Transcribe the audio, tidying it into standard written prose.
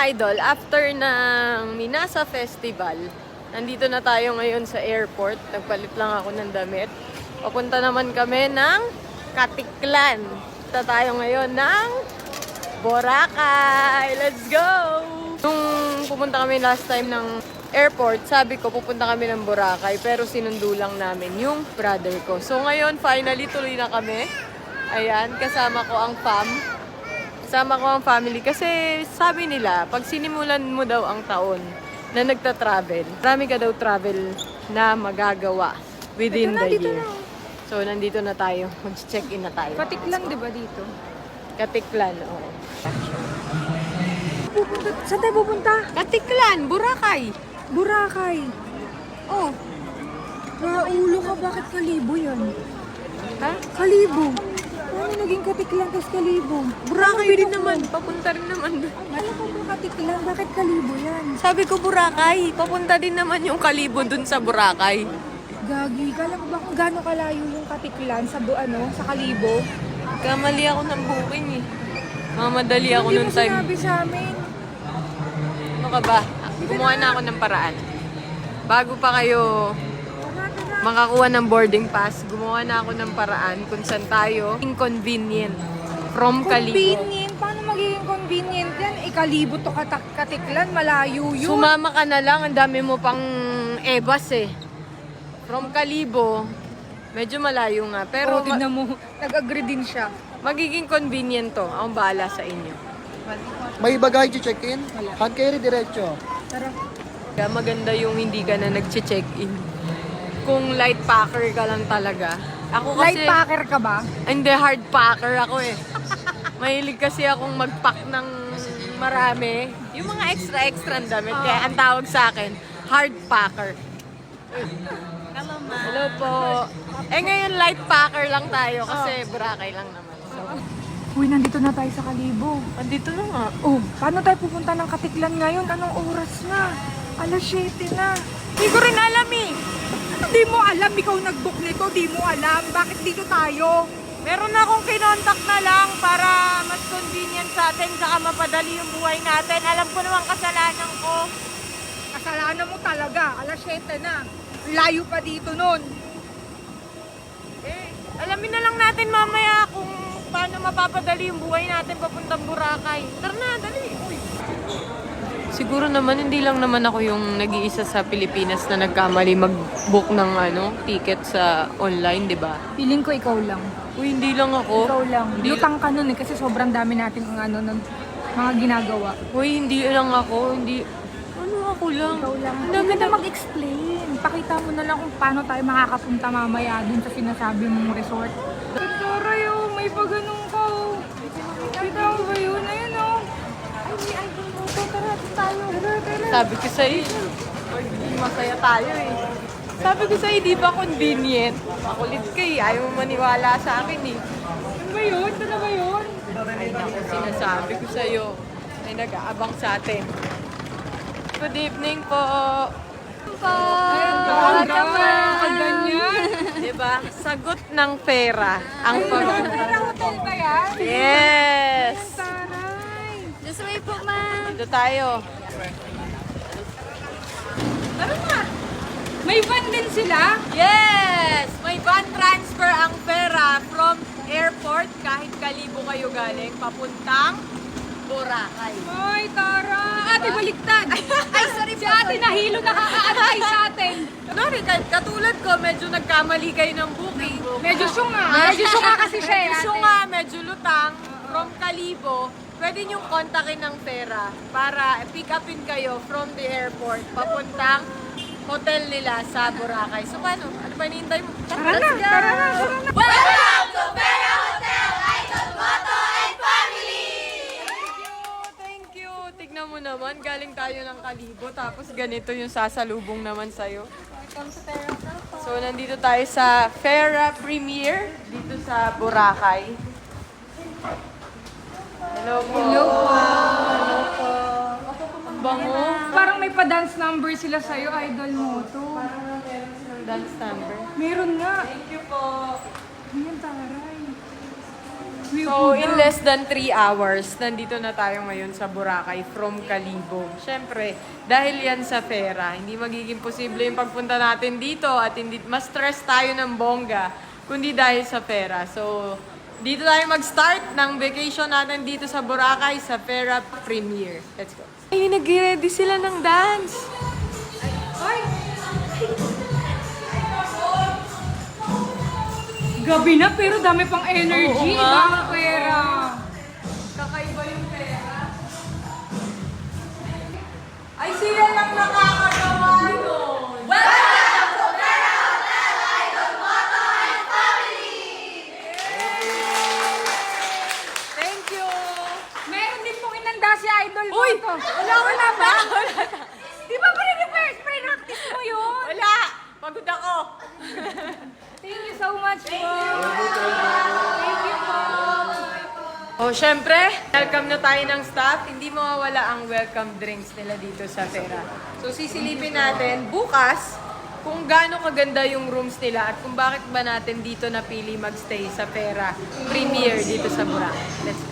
idol, after ng Minasa Festival, nandito na tayo ngayon sa airport. Nagpalit lang ako ng damit. Papunta naman kami ng Katiklan. Punta tayo ngayon ng Boracay. Let's go! Nung pupunta kami last time ng airport, sabi ko pupunta kami ng Boracay, pero sinundo lang namin yung brother ko. So ngayon, finally, tuloy na kami. Ayan, kasama ko ang family kasi sabi nila, pag sinimulan mo daw ang taon na nagta-travel, marami ka daw travel na magagawa within the year. So, nandito na tayo. Mag-check-in na tayo. Katiklan, di ba dito? Katiklan, oo. Saan tayo pupunta? Katiklan, Boracay. Boracay. Oh. Raulo ka, bakit Kalibo yan? Ha? Kalibo. Ano naging Katiklan tas Kalibo? Boracay din naman. Papunta rin naman. Alam ko ba Katiklan, bakit Kalibo yan? Sabi ko Boracay. Papunta din naman yung Kalibo dun sa Boracay. Gagi, kala mo ba kung gaano kalayo yung Katiklan sa sa Kalibo? Kamali ako ng booking eh. Mamadali ako Hindi nung mo time. sinabi sa amin. Ano ka ba? Gumawa na ako ng paraan. Bago pa kayo makakuha ng boarding pass, gumawa na ako ng paraan kung saan tayo inconvenient from Kalibo. Convenient? Paano magiging convenient yan? Kalibo to Katiklan, malayo yun. Sumama ka na lang, ang dami mo pang ebas eh. From Kalibo, medyo malayo nga. Pero tignan mo, nag-agree din siya. magiging convenient to. Akong bahala sa inyo. May bagay check-in? Hand carry diretso. Tara. Kaya maganda yung hindi ka na nag-check-in. Kung light packer ka lang talaga. Ako kasi... Light packer ka ba? Hindi, hard packer ako eh. Mahilig kasi akong mag-pack ng marami. Yung mga extra-extra ang damit. Kaya ang tawag sa akin, hard packer. Hello, ma. Hello po. Eh ngayon light packer lang tayo kasi Boracay lang naman. So, Uy, nandito na tayo sa Kalibo. andito na nga. Oh, paano tayo pupunta ng Katiklan ngayon? Anong oras na? Alas 7 na. Hindi ko rin alam eh. Hindi mo alam, ikaw nag-book nito, di mo alam. Bakit dito tayo? Meron akong kinontak na lang para mas convenient sa atin saka mapadali yung buhay natin. Alam ko naman kasalanan ko. Kasalanan mo talaga, alas 7 na. Layo pa dito nun. Alamin na lang natin mamaya kung paano mapapadali yung buhay natin papuntang Boracay. Tara na, dali. Uy. Siguro naman, hindi lang naman ako yung nag-iisa sa Pilipinas na nagkamali mag-book ng ticket sa online, di ba? Feeling ko ikaw lang. Uy, hindi lang ako. Ikaw lang. Hindi, Lutang ka nun eh, kasi sobrang dami natin ng mga ginagawa. uy, hindi lang ako. Hindi. Ano ako lang? Ikaw lang. Ang Hindi dami ka na mag-explain. Pakita mo na lang kung paano tayo makakapunta mamaya dun sa sinasabi mong resort. Tara yun, may pagano'n ka. Kita mo ba yun? Ayun o. Ay, may idol mo ko. Tara, tayo. Tara. Sabi ko sa'yo, magiging masaya tayo eh. Sabi ko sa'yo, di ba convenient? Makulit ka eh. Ayaw mo maniwala sa akin eh. Ano ba yun? Ano ba yun? Ay, naku, sinasabi ko sa'yo. May nag-aabang sa atin. Good evening po. Ang ganyan. Diba? Sagot ng pera ang Tara, hotel ba yan? Yes! Taray. This way po, ma'am. Dito tayo. Tara na. May van din sila? Yes! May van transfer ang pera from airport kahit Kalibo kayo galing papuntang Boracay. Ay, Tara. Ate, baliktad. Ay, sorry Si po. ate nahilo nakakaantay sa atin. Kunwari, katulad ko, medyo nagkamali kayo ng booking. Medyo syunga. Medyo syunga kasi siya eh, Medyo ate. nga, medyo lutang. From Kalibo, pwede niyong kontakin ng pera para pick upin kayo from the airport papuntang hotel nila sa Boracay. So, paano? Ano pa hinihintay mo? Tara na. Welcome to Pera Hotel, Idol Moto and Family! Thank you! Tignan mo naman, galing tayo ng Kalibo, tapos ganito yung sasalubong naman sa'yo. Welcome to Pera Hotel po. So, nandito tayo sa Fera Premier, dito sa Boracay. Hello po. Hello po. Ang bango. Parang may pa-dance number sila sa'yo, idol mo to. Parang meron silang dance number. Meron nga. Thank you po. Ayan, taray. So, in less than 3 hours, nandito na tayo ngayon sa Boracay from Calibog. Siyempre, dahil yan sa Fera, hindi magiging posible yung pagpunta natin dito at hindi mas stress tayo ng bongga, kundi dahil sa Fera. So, dito tayo mag-start ng vacation natin dito sa Boracay sa Fera Premier. Let's go. Ay, nag-ready sila ng dance. Gabi na pero dami pang energy. Oo nga. Baka pera. Kakaiba yung pera. Ay, sila lang nakakagawa nun. Thank you! Meron din pong inanda si Idol Uy! Moto. Wala ba? Di ba pre-practice mo yun? Wala! Pagod ako! Thank you so much po. Thank you po. Oh, syempre, welcome na tayo ng staff. Hindi mawawala ang welcome drinks nila dito sa Fera. So, sisilipin natin bukas kung gaano kaganda yung rooms nila at kung bakit ba natin dito napili magstay sa Fera Premier dito sa Boracay. Let's go.